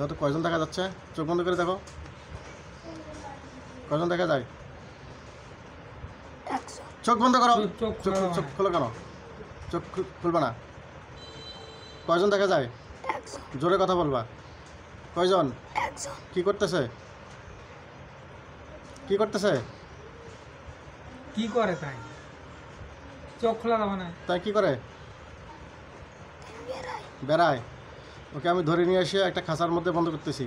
তো কয়জন দেখা যাচ্ছে? চোখ বন্ধ করে দেখো, কয়জন দেখা যায়? চোখ বন্ধ করো। চোখ খোলো কেন? চোখ খুলবে না। কয়জন দেখা যায়? জোরে কথা বলবা। কয়জন? কি করতেছে? কি করতেছে? কি করে তাই? চোখ খোলা যাবে না। তাই কি করে? বেড়ায়। ওকে আমি ধরে নিয়ে এসে একটা খাঁচার মধ্যে বন্ধ করতেছি।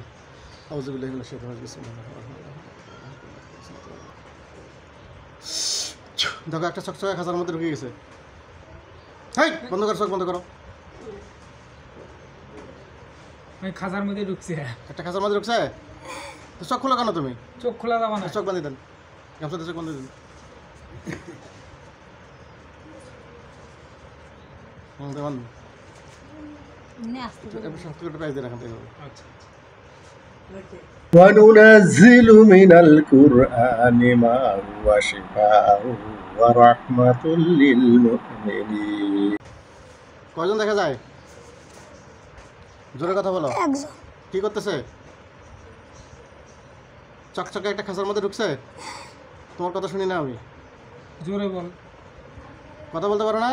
দেখো একটা চকচকা খাঁচার মধ্যে ঢুকে গেছে। হাই, বন্ধ করো, চোখ বন্ধ করো। খাঁচার মধ্যে ঢুকছে। একটা খাঁচার মধ্যে ঢুকছে তো চোখ খোলো কেন তুমি? চোখ খোলা যাবে না। চোখ বাঁধি দেন, গামছাতে চোখ বাঁধি দেন। وننزل من القرآن ما هو شفاء ورحمة للمؤمنين. কয়জন দেখা যায়? জোরে কথা বলো। কি করতেছে? চকচকে একটা খাঁচার মধ্যে ঢুকছে। তোমার কথা শুনি না আমি। জোরে বল। কথা বলতে পারো না?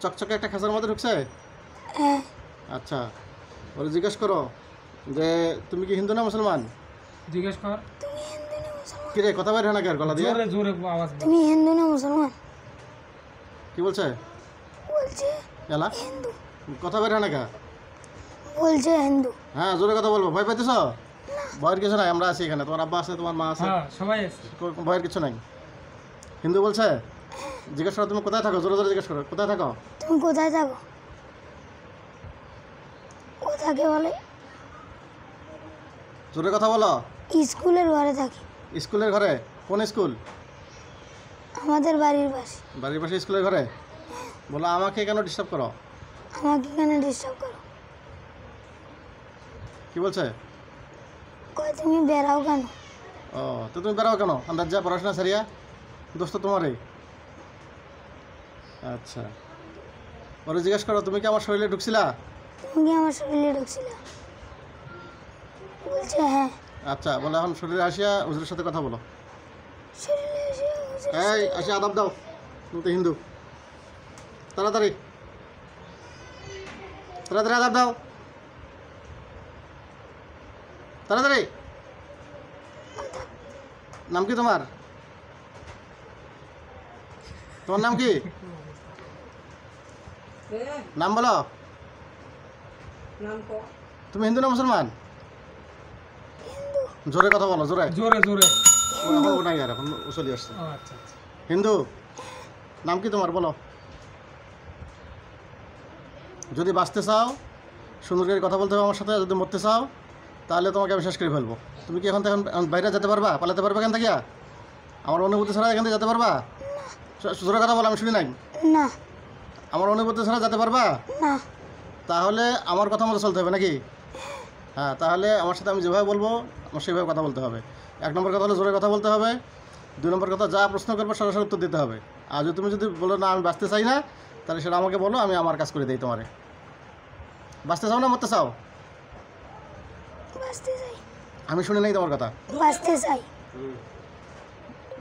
চকচকে একটা খাঁচার মধ্যে ঢুকছে। আচ্ছা, ওরা জিজ্ঞেস করো যে তুমি কি হিন্দু না মুসলমান? জিজ্ঞেস কর। কি রে, কথা বের হয় না কেন গলা দিয়ে? জোরে জোরে আওয়াজ বল। তুমি হিন্দু না মুসলমান? কি বলছে? বলছে এলা হিন্দু। কথা বের হয় না কেন? বলছে হিন্দু। হ্যাঁ, জোরে কথা বলবো। ভয় পাইতেছ? ভয়ের কিছু নাই, আমরা আছি এখানে। তোমার আব্বা আছে, তোমার মা আছে, হ্যাঁ সবাই আছে। ভয়ের কিছু নাই। হিন্দু বলছে। জিজ্ঞেস করো তুমি কোথায় থাকো, জোরে জোরে জিজ্ঞেস করো কোথায় থাকো। তুমি কোথায় থাকো? কোথাকে বলে? জোরে কথা বলো। স্কুলের ঘরে থাকি। স্কুলের ঘরে? কোন স্কুল? আমাদের বাড়ির পাশে। বাড়ির পাশে স্কুলের ঘরে? বলো আমাকে কেন ডিস্টার্ব করো? আমাকে কেন ডিস্টার্ব করো? কি বলছে? কই তুমি বেরাও কেন? ও, তো তুমি বেরাও কেন? আন্দাজ যা পড়াশোনা সারিয়া দোস্ত তোমারই। আচ্ছা, ওরা জিজ্ঞেস করো তুমি কি আমার শরীরে ঢুকছিলা? তুমি কি আমার শরীরে ঢুকছিলা? বলছে হ্যাঁ। আচ্ছা, বলে এখন শরীরে আসিয়া হুজুরের সাথে কথা বলো। শরীরে এসে হুজুরের এই সাথে- আসি আদাব দাও, তুমি তো হিন্দু। তাড়াতাড়ি তাড়াতাড়ি আদাব দাও, তাড়াতাড়ি। নাম কি তোমার? তোমার নাম কি? নাম বলো। তুমি হিন্দু না মুসলমান? জোরে কথা বলো, জোরে। জোরে জোরে। এখন নাই আর, এখন চলে আসছে। আচ্ছা আচ্ছা। হিন্দু। নাম কি তোমার বলো? যদি বাঁচতে চাও সুন্দর করে কথা বলতে হবে আমার সাথে। যদি মরতে চাও তাহলে তোমাকে আমি শেষ করে ফেলবো। তুমি কি এখন বাইরে যেতে পারবা? পালাতে পারবে এখান থেকে? আমার অনুভূতি ছাড়া এখান থেকে যেতে পারবা? জোরে কথা বলো, আমি শুনি নাই। না আমার অনুভূতি ছাড়া যেতে পারবা? না। তাহলে আমার কথা মতো চলতে হবে নাকি? হ্যাঁ, তাহলে আমার সাথে আমি যেভাবে বলবো আমার সেভাবে কথা বলতে হবে। 1 নম্বর কথা হলো জোরে কথা বলতে হবে। 2 নম্বর কথা, যা প্রশ্ন করবো সরাসরি উত্তর দিতে হবে। আর যদি তুমি বলো না আমি বাঁচতে চাই না, তাহলে সেটা আমাকে বলো, আমি আমার কাজ করে দিই তোমারে। বাঁচতে চাও না মরতে চাও? বাঁচতে চাই। আমি শুনি নাই তোমার কথা। বাঁচতে চাই।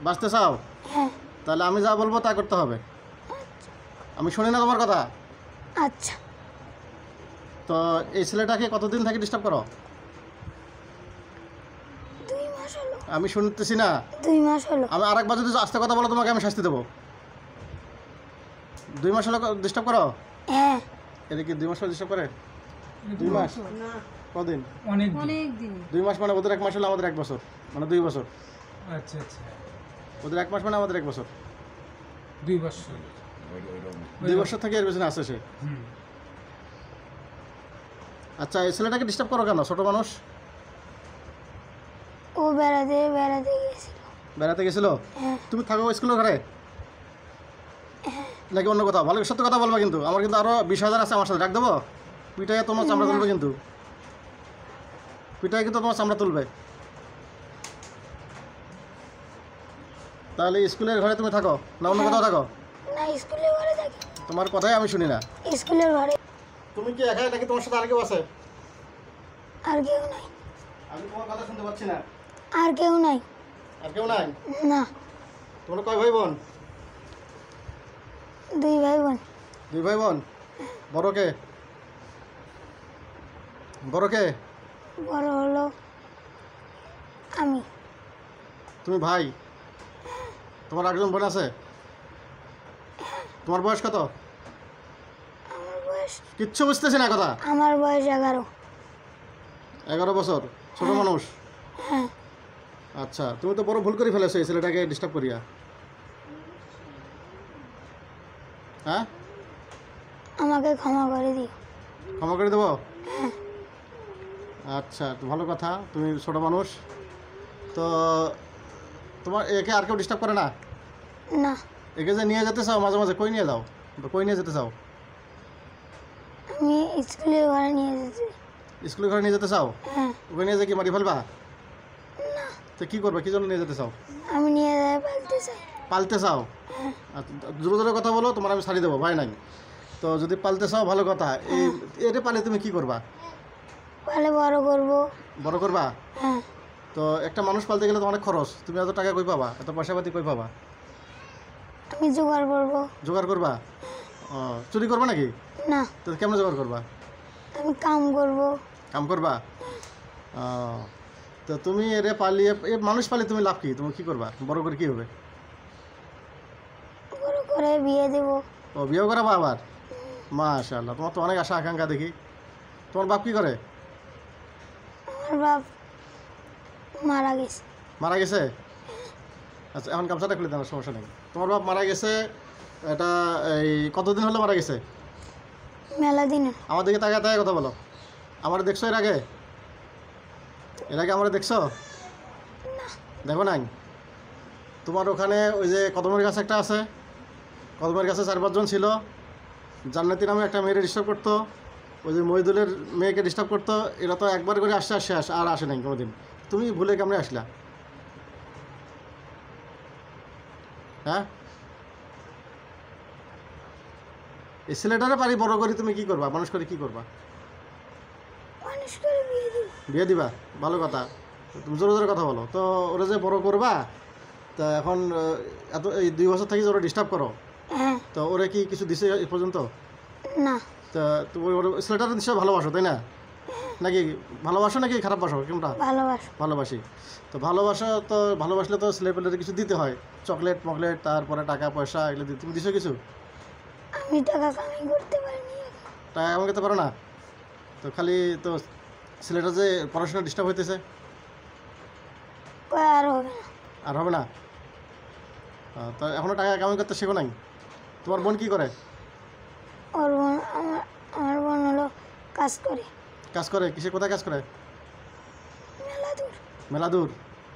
বাঁচতে চাও? হ্যাঁ। তাহলে আমি যা বলবো তা করতে হবে। আমি শুনি না তোমার কথা। আচ্ছা। তো এই ছেলেটাকে কতদিন থেকে ডিস্টার্ব করো? 2 মাস হলো। আমি শুনতেছি না। 2 মাস হলো। আমি আরেকবার যদি আস্তে কথা বলো তোমাকে আমি শাস্তি দেবো। 2 মাস হলো ডিস্টার্ব করো? হ্যাঁ। এটা কি 2 মাস হলো ডিস্টার্ব করে? 2 মাস? কদিন? অনেক দিন। 2 মাস মানে ওদের 1 মাস হলো আমাদের 1 বছর, মানে 2 বছর। আচ্ছা আচ্ছা। ওদের 1 মাস মানে আমাদের 1 বছর। 2 বছর। 2 বছর থেকে এর পেছনে আসছে সে। আচ্ছা, এই ছেলেটাকে ডিস্টার্ব করো কেন? ছোট মানুষ। ও বেড়াতে গেছিল। বেড়াতে গেছিল? হ্যাঁ। তুমি থাকো স্কুলের ঘরে নাকি অন্য কোথাও? ভালো সত্য কথা বলবা কিন্তু। আমার কিন্তু আরও 20,000 আছে আমার সাথে, ডাক দেবো? পিটাইয়া তোমার চামড়া তুলবে কিন্তু। পিটাই কিন্তু তোমার চামড়া তুলবে। তাহলে স্কুলের ঘরে তুমি থাকো না অন্য কোথাও থাকো? না, স্কুলের ঘরে থাকি। তোমার কথাই আমি শুনি না। স্কুলের ঘরে। তুমি কি একাই নাকি তোমার সাথে আর কেউ আছে? আর কেউ নাই। আমি তোমার কথা শুনতে পাচ্ছি না। আর কেউ নাই। আর কেউ নাই? না, তোমরা কয় ভাই বোন? 2 ভাই বোন। 2 ভাই বোন। বড় কে? বড় কে? বড় হলো আমি। তুমি ভাই? তোমার একজন বোন আছে? তোমার বয়স কত? আমার বয়স কিচ্ছু বুঝতেছি না কথা। আমার বয়স 11। 11 বছর? ছোট মানুষ? হ্যাঁ, আচ্ছা, তুমি তো বড় ভুল করে ফেলেছো এই ছেলেটাকে ডিস্টার্ব করিয়া। হ্যাঁ, আমাকে ক্ষমা করে দিও। ক্ষমা করে দেবো? আচ্ছা, তো ভালো কথা, তুমি ছোট মানুষ। তো তোমার একে আর কেউ ডিস্টার্ব করে না? না, একে যে নিয়ে যেতে চাও মাঝে মাঝে, কই নিয়ে যাও? কই নিয়ে যেতে চাও? আমি স্কুলে ঘরে নিয়ে যেতে। স্কুলের ঘরে নিয়ে যেতে চাও? হ্যাঁ, ওকে নিয়ে যে কি মারি ফেলবা? তো কি করবে, কি জন্য নিয়ে যেতে চাও? আমি নিয়ে যাই পালতে চাই। পালতে চাও? আচ্ছা, জোরে জোরে কথা বলো, তোমার আমি ছাড়ি দেবো, ভয় নাই। তো যদি পালতে চাও ভালো কথা। এটা পালে তুমি কি করবা? পালে বড় করব। বড় করবা? হ্যাঁ, তো একটা মানুষ পালতে গেলে তো অনেক খরচ, তুমি এত টাকা কই পাবা, এত পয়সাপাতি কই পাবা? আমি জোগাড় করব। জোগাড় করবা? ও, চুরি করবা নাকি? না, তো কেমন জোগাড় করবা? আমি কাম করব। কাম করবা? ও, তো তুমি এরে পালিয়ে, এ মানুষ পালিয়ে তুমি লাভ কি? তুমি কি করবা? বড় করে কি হবে? বড় করে বিয়ে দেব। ও, বিয়েও করাবা আবার? মাশাআল্লাহ, তোমার তো অনেক আশা আকাঙ্ক্ষা দেখি। তোমার বাপ কি করে? আমার বাপ মারা গেছে। মারা গেছে? আচ্ছা, এখন গামছাটা খুলে দেন, সমস্যা নেই। তোমার বাপ মারা গেছে, এটা এই কতদিন হলো মারা গেছে? মেলা দিনে। আমার দিকে তাকায় তাকায় কথা বলো। আমার দেখছো এর আগে? এর আগে আমার দেখছো? দেখো নাই? তোমার ওখানে ওই যে কদমের গাছ একটা আছে, কদমের গাছে 4-5 জন ছিল। জান্নাতি নামে একটা মেয়েকে ডিস্টার্ব করতো, ওই যে মহিদুলের মেয়েকে ডিস্টার্ব করতো। এরা তো একবার করে আসছে আর শেষ, আর আসে নাই কোনোদিন। তুমি ভুলে কেমনে আসলা? হ্যাঁ, এই ছেলেটারে পারি বড় করি, তুমি কি করবা? মানুষ করে কি করবা? মানুষ করে বিয়ে দেব। বিয়ে দিবা? ভালো কথা, তুমি জোরে জোরে কথা বলো। তো ওরা যে বড় করবা, তা এখন এত এই 2 বছর থেকে যে ওরা ডিস্টার্ব করো, হ্যাঁ, তো ওরা কি কিছু দিছে এই পর্যন্ত? না, তা তুমি ছেলেটার নিশ্চয় ভালোবাসো, তাই না? নাকি ভালোবাসো নাকি খারাপ বাসো, কোনটা? ভালোবাসো। ভালোবাসি। তো ভালোবাসা, তো ভালোবাসলে তো ছেলেপেলের কিছু দিতে হয়, চকলেট মকলেট, তারপরে টাকা পয়সা এগুলো দিতে। তুমি দিছো কিছু? আমি টাকা কামাই করতে পারিনি এখন। টাকা কামাই করতে পারো না? তো খালি তো ছেলেটা যে পড়াশোনা ডিস্টার্ব হইতেছে, কই আর হবে না। আর হবে না? তা এখনও টাকা কামাই করতে শেখো নাই? তোমার বোন কি করে? ওর বোন আমার বোন হলো কাজ করে। কাজ করে? কিসে, কোথায় কাজ করে? মেলা দূর। মেলা দূর।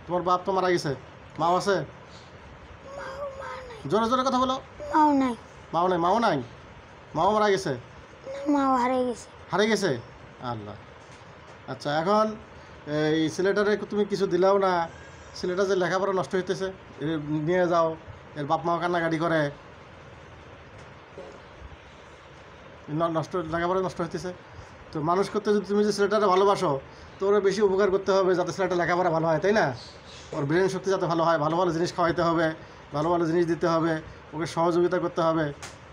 তোমার বাপ তো মারা গেছে, মাও আছে? মা নাই। জোরে জোরে কথা বলো। মাও নাই। মাও নাই? মাও নাই? মাও মারা গেছে? না, মাও হারিয়ে গেছে। হারে গেছে? আল্লাহ। আচ্ছা, এখন এই ছেলেটারে তুমি কিছু দিলাও না, ছেলেটা যে লেখাপড়া নষ্ট হইতেছে, এর নিয়ে যাও, এর বাপ মাও কান্নাকাটি করে, নষ্ট লেখাপড়া নষ্ট হইতেছে। তো মানুষ করতে যদি তুমি যে ছেলেটারে ভালোবাসো, তো ওরা বেশি উপকার করতে হবে যাতে ছেলেটা লেখাপড়া ভালো হয়, তাই না? ওর ব্রেন শক্তি যাতে ভালো হয়, ভালো ভালো জিনিস খাওয়াইতে হবে, ভালো ভালো জিনিস দিতে হবে, ওকে সহযোগিতা করতে হবে।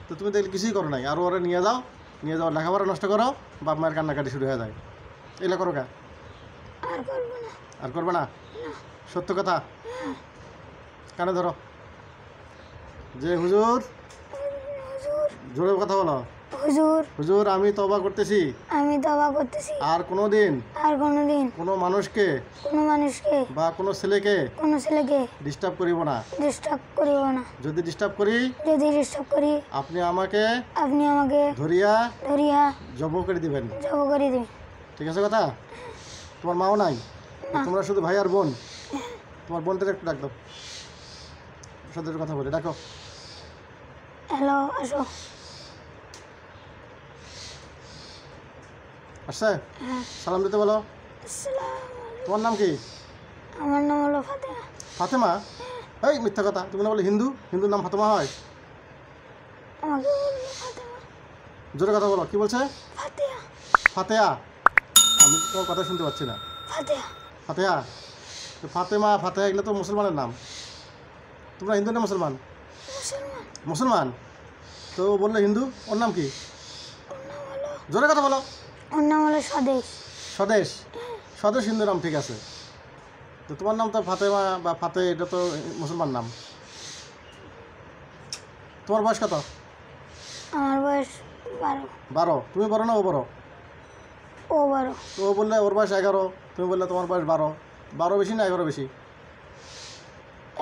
তো তুমি দেখলে কিছুই করো নাই, আর ওরা নিয়ে যাও, নিয়ে যাও, লেখাপড়া নষ্ট করো, বাপ মায়ের কান্নাকাটি শুরু হয়ে যায়। এগুলো করো কা? আর করবো না। আর করবে না? সত্য কথা কানে ধরো। যে হুজুর, হুজুর, জোরে কথা বলো। হুজুর, হুজুর, আমি তওবা করতেছি, আমি তওবা করতেছি। আর কোনো দিন আর কোনোদিন কোনো মানুষকে কোনো মানুষকে বা কোনো ছেলেকে কোনো ছেলেকে ডিস্টার্ব করিব না। ডিস্টার্ব করিব না। যদি ডিস্টার্ব করি, যদি ডিস্টার্ব করি, আপনি আমাকে আপনি আমাকে ধরিয়া ধরিয়া জব করে দিবেন। জব করে দিবেন। ঠিক আছে কথা? তোমার মাও নাই? তোমরা শুধু ভাই আর বোন? তোমার বোনটাকে একটু ডাক দাও, সাথে কথা বলে ডাকো। হ্যালো, আসো। আসছে? সালাম দিতে বলো। আসসালামু তোমার নাম কি? আলাইকুম। আমার নাম হলো ফাতেমা। ফাতেমা? এই মিথ্যা কথা, তুমি না বলে হিন্দু? হিন্দুর নাম ফাতেমা হয়? আমাকে বললো ফাতেমা। জোরে কথা বলো, কি বলছে? ফাতেহা। ফাতেহা? আমি তোমার কথা শুনতে পাচ্ছি না। ফাতেহা। ফাতেহা? তো ফাতেমা ফাতেহা এগুলো তো মুসলমানের নাম। তোমরা হিন্দু না মুসলমান? মুসলমান। মুসলমান? তো ও বললে হিন্দু, ওর নাম কি? ওর নাম হলো জোরে কথা বলো। ওর নাম হলো স্বদেশ। স্বদেশ? স্বদেশ হিন্দু নাম, ঠিক আছে। তো তোমার নাম তো ফাতেমা বা ফাতে, এটা তো মুসলমান নাম। তোমার বয়স কত? আমার বয়স 12। 12? তুমি বড় না ও বড়? ও বড়। তো ও বললে ওর বয়স 11, তুমি বললে তোমার বয়স 12। 12 বেশি না 11 বেশি?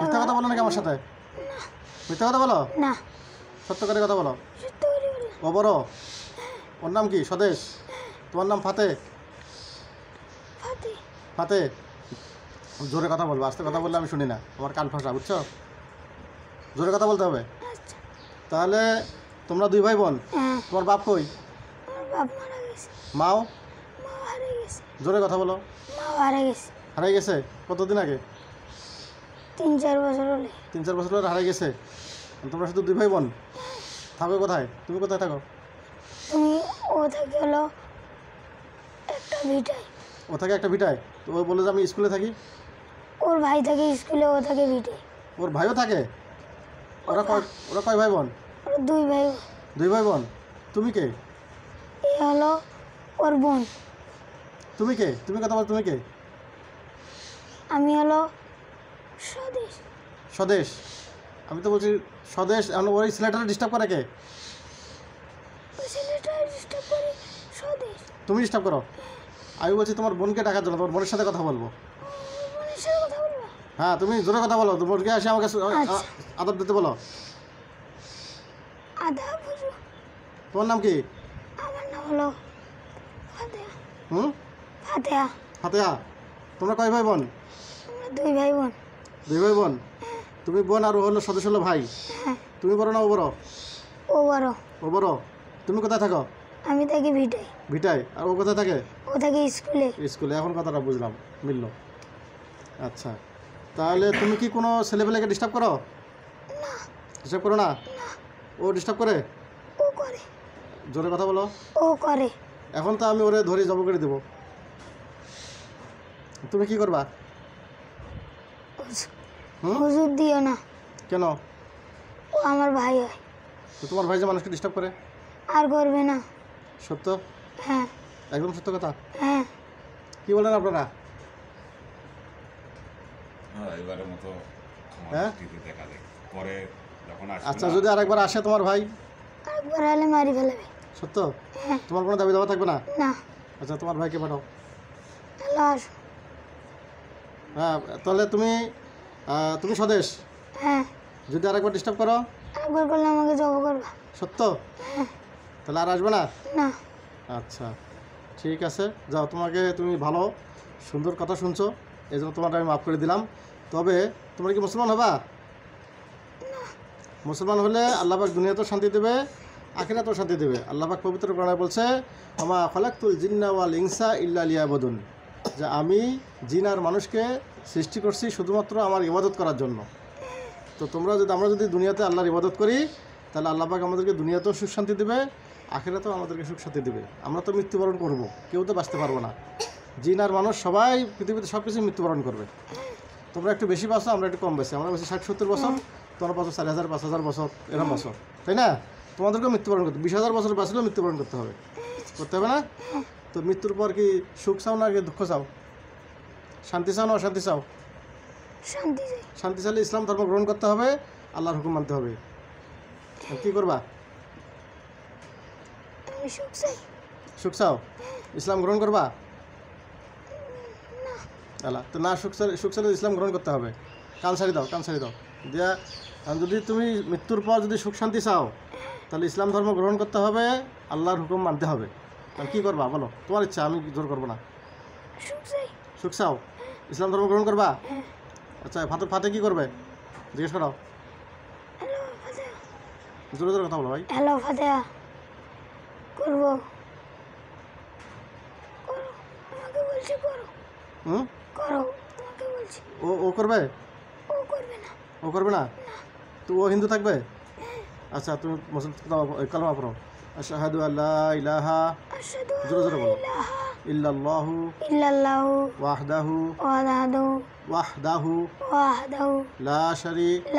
মিথ্যা কথা বলো নাকি আমার সাথে? মিথ্যা কথা বলো? না, সত্য করে কথা বলো। সত্য করে বললাম। ও বড়? ওর নাম কি? স্বদেশ? তোমার নাম ফাতে? ফাতে। ফাতে? জোরে কথা বলবো, আস্তে কথা বললে আমি শুনি না, আমার কান ফাঁসা, বুঝছো? জোরে কথা বলতে হবে। আচ্ছা। তাহলে তোমরা 2 ভাই বোন। হ্যাঁ। তোমার বাপ কই? আমার বাপ মারা গেছে। মাও? মা হারিয়ে গেছে। জোরে কথা বলো। মা হারিয়ে গেছে। হারাই গেছে? কতদিন আগে? 3-4 বছর হলে। 3-4 বছর ধরে হারাই গেছে। তোমরা শুধু 2 ভাই বোন? থাকো কোথায়? তুমি কোথায় থাকো? তুমি ও থাকে হলো একটা ভিটায়। ও থাকে একটা ভিটায়? তো ও বলে যে আমি স্কুলে থাকি। ওর ভাই থাকে স্কুলে, ও থাকে ভিটায়। ওর ভাইও থাকে? ওরা কয় ভাই বোন? ওর 2 ভাই। 2 ভাই বোন। তুমি কে? এ হলো ওর বোন। তুমি কে? তুমি কথা বল, তুমি কে? আমি হলো স্বদেশ। স্বদেশ? আমি তো বলছি স্বদেশ, এখন ওই ছেলেটারে ডিস্টার্ব করে কে? ওই ছেলেটা ডিস্টার্ব করে স্বদেশ। তুমি ডিস্টার্ব করো? আমি বলছি তোমার বোনকে ডাকার জন্য, তোমার বোনের সাথে কথা বলবো। বোনের সাথে কথা বলবা? হ্যাঁ, তুমি জোরে কথা বলো, তোমার বোনকে আসে আমাকে আচ্ছা। আদর দিতে বলো। আধা বুঝো। তোমার নাম কি? আমার নাম হলো ফাতেহা। ফাতেহা? ফাতেহা। তোমরা কয় ভাই বোন? আমরা 2 ভাই বোন। 2 ভাই বোন? তুমি বোন আর ও হলো সদস্য হলো ভাই। হ্যাঁ। তুমি বড় না ও বড়? ও বড়। ও বড়। তুমি কোথায় থাকো? আমি থাকি ভিটায়। ভিটায়? আর ও কোথায় থাকে? ও থাকে স্কুলে। স্কুলে। এখন কথাটা বুঝলাম, মিলল। আচ্ছা, তাহলে তুমি কি কোনো ছেলেপেলেকে ডিস্টার্ব করো? ডিস্টার্ব করো না? ও ডিস্টার্ব করে? ও করে। জোরে কথা বলো। ও করে। এখন তো আমি ওরে ধরে জব করে দেবো, তুমি কি করবা? হুজুর দিও না। কেন? ও আমার ভাই হয়। তো তোমার ভাই যে মানুষকে ডিস্টার্ব করে? আর করবে না। সত্য? হ্যাঁ। একদম সত্য কথা। হ্যাঁ। কি বলেন আপনারা? এবারের মতো হ্যাঁ? দেখা যায় পরে যখন আসবে আচ্ছা, না, যদি আরেকবার আসে তোমার ভাই? আরেকবার হলে মারি ফেলাবে। সত্য? হ্যাঁ। তোমার কোনো দাবি দাবা থাকবে না? না। আচ্ছা, তোমার ভাইকে পাঠাও। হ্যালো আসো। হ্যাঁ, তাহলে তুমি তুমি স্বদেশ? হ্যাঁ। যদি আরেকবার ডিস্টার্ব করো? আরেকবার করলে আমাকে জব করবা। সত্য? তাহলে আর আসবে না? না। আচ্ছা, ঠিক আছে, যাও। তুমি ভালো সুন্দর কথা শুনছো, এই জন্য তোমাকে আমি মাফ করে দিলাম। তবে তোমরা কি মুসলমান হবা? মুসলমান হলে আল্লাহ পাক দুনিয়াতেও শান্তি দেবে, আখিরাতেও শান্তি দেবে। আল্লাহ পাক পবিত্র কোরআনে বলছে, আমা খালাকতুল জিন্না ওয়াল ইনসা ইল্লা লিয়াবুদুন, যে আমি জিন আর মানুষকে সৃষ্টি করছি শুধুমাত্র আমার ইবাদত করার জন্য। তো আমরা যদি দুনিয়াতে আল্লাহর ইবাদত করি, তাহলে আল্লাহ পাক আমাদেরকে দুনিয়াতেও সুখ শান্তি দেবে, আখিরাতেও আমাদেরকে সুখ শান্তি দেবে। আমরা তো মৃত্যুবরণ করব, কেউ তো বাঁচতে পারবো না। জিন আর মানুষ সবাই পৃথিবীতে সব কিছু মৃত্যুবরণ করবে। তোমরা একটু বেশি বাঁচো, আমরা একটু কম বাঁচি। আমরা বেশি 60-70 বছর, তোমরা বাঁচো 4000, 5000 বছর, এরকম বছর, তাই না? তোমাদেরকেও মৃত্যুবরণ করতে 20,000 বছর বাঁচলেও মৃত্যুবরণ করতে হবে না? তো মৃত্যুর পর কি সুখ চাও না দুঃখ চাও? শান্তি চাও না অশান্তি চাও? শান্তি চাই। শান্তি চাইলে ইসলাম ধর্ম গ্রহণ করতে হবে, আল্লাহর হুকুম মানতে হবে। কি করবা? আমি সুখ চাই। সুখ চাও? ইসলাম গ্রহণ করবা? আল্লাহ তো না, সুখ চাইলে ইসলাম গ্রহণ করতে হবে। কান ছাড়ি দাও দিয়া। যদি তুমি মৃত্যুর পর যদি সুখ শান্তি চাও, তাহলে ইসলাম ধর্ম গ্রহণ করতে হবে, আল্লাহর হুকুম মানতে হবে। আর কি করবা বলো? তোমার ইচ্ছা, আমি জোর করবো না। সুখ চাই। সুখ চাও? ইসলাম ধর্ম গ্রহণ করবা? আচ্ছা, ফাতে কি করবে জিজ্ঞেস করো। হ্যালো ফাতেহা। জোরে জোরে কথা বলো ভাই। হ্যালো ফাতেহা করবো। করো, আমাকে বলছি করো। করো, তোমাকে বলছি। ও করবে? ও করবে না। ও করবে না? তো ও হিন্দু থাকবে? আচ্ছা, তুমি মুসলমান কালেমা পড়ো। আশহাদু আল্লা ইলাহা। আশহাদু জোরে জোরে বলো। আল্লা ইলাহা ইল্লাল্লাহু ইল্লাল্লাহু ওয়াহদাহু ওয়াহদাহু ওয়াহদাহু লা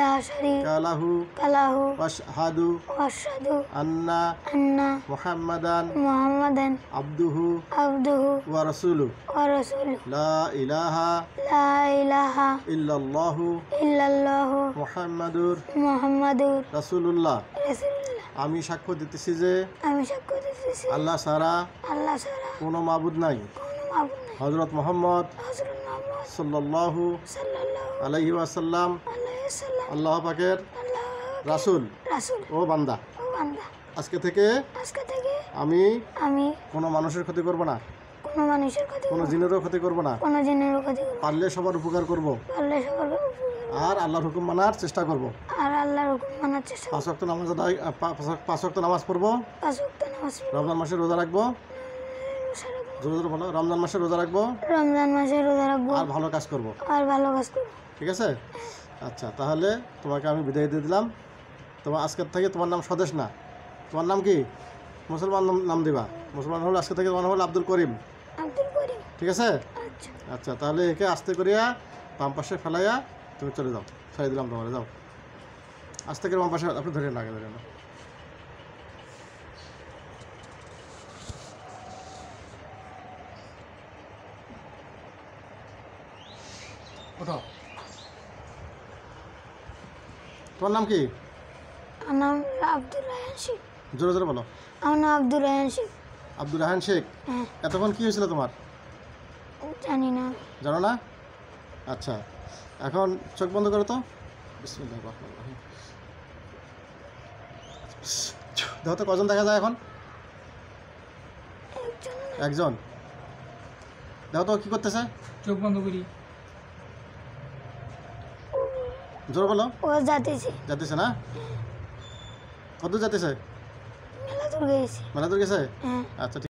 লা শারীকা লাহু লাহু ওয়াশহাদু ওয়াশহাদু আন্না আন্না মুহাম্মাদান মুহাম্মাদান আবদুহু আবদুহু ওয়া রাসূলুহু ওয়া রাসূলুহু লা ইলাহা লা ইলাহা ইল্লাল্লাহু ইল্লাল্লাহু মুহাম্মাদুর মুহাম্মাদুর রাসূলুল্লাহ। রাসূলুল্লাহ। আমি সাক্ষ্য দিতেছি যে আমি সাক্ষ্য দিতেছি আল্লাহ ছাড়া আল্লাহ ছাড়া কোনো মাবুদ নাই, কোনো মাবুদ নাই। হযরত মুহাম্মদ হযরত মুহাম্মদ সাল্লাল্লাহু সাল্লাল্লাহু আলাইহি ওয়াসাল্লাম আলাইহি ওয়াসাল্লাম আল্লাহ পাকের আল্লাহ রাসূল রাসূল ও বান্দা। ও বান্দা। আজকে থেকে আজকে থেকে আমি আমি কোনো মানুষের ক্ষতি করব না, কোনো মানুষের ক্ষতি কোনো করব না, জিনেরও ক্ষতি করব না, কোনো জিনেরও ক্ষতি করব না। পারলে সবার উপকার করব পারলে সবার উপকার করব। আর আল্লাহর হুকুম মানার চেষ্টা করব। আর আল্লাহর হুকুম মানার চেষ্টা করব। 5 ওয়াক্ত নামাজ আদায় 5 ওয়াক্ত নামাজ পড়ব, 5 ওয়াক্ত নামাজ পড়ব। রমজান মাসে রোজা রাখবো, রোজা রাখব। জোরে জোরে বলো, রমজান মাসে রোজা রাখবো রমজান মাসে রোজা রাখবো আর ভালো কাজ করব। আর ভালো কাজ করব। ঠিক আছে? আচ্ছা, তাহলে তোমাকে আমি বিদায় দিয়ে দিলাম। তোমার আজকের থেকে তোমার নাম স্বদেশ না, তোমার নাম কি? মুসলমান নাম দিবা। মুসলমান হলে আজকে থেকে তোমার নাম হলো আব্দুল করিম। আব্দুল করিম। ঠিক আছে? আচ্ছা। আচ্ছা, তাহলে একে আস্তে করিয়া বাম পাশে ফেলাইয়া তুমি চলে যাও। ছেড়ে দিলাম তোমার, যাও আস্তে করে বাম পাশে, আপনি ধরে না, আগে ধরে না। ওঠো। তোমার নাম কি? আমার নাম আব্দুল রায়হান শেখ। জোরে জোরে বলো। আমার নাম আব্দুল রায়হান শেখ। আব্দুর রাহান শেখ। হ্যাঁ, এতক্ষণ কি হয়েছিল তোমার, জানি না। জানো না? আচ্ছা, এখন চোখ বন্ধ করো তো। বিসমিল্লাহির রহমানির রহিম। দেখো তো কজন দেখা যায় এখন? একজন। দেখো তো কি করতেছে, চোখ বন্ধ করি। জোরে বলো। ও যাতেছি, যাতেছে না? কত যাতেছে? মেলা দূর গেছি। মেলা দূর গেছে? হ্যাঁ। আচ্ছা।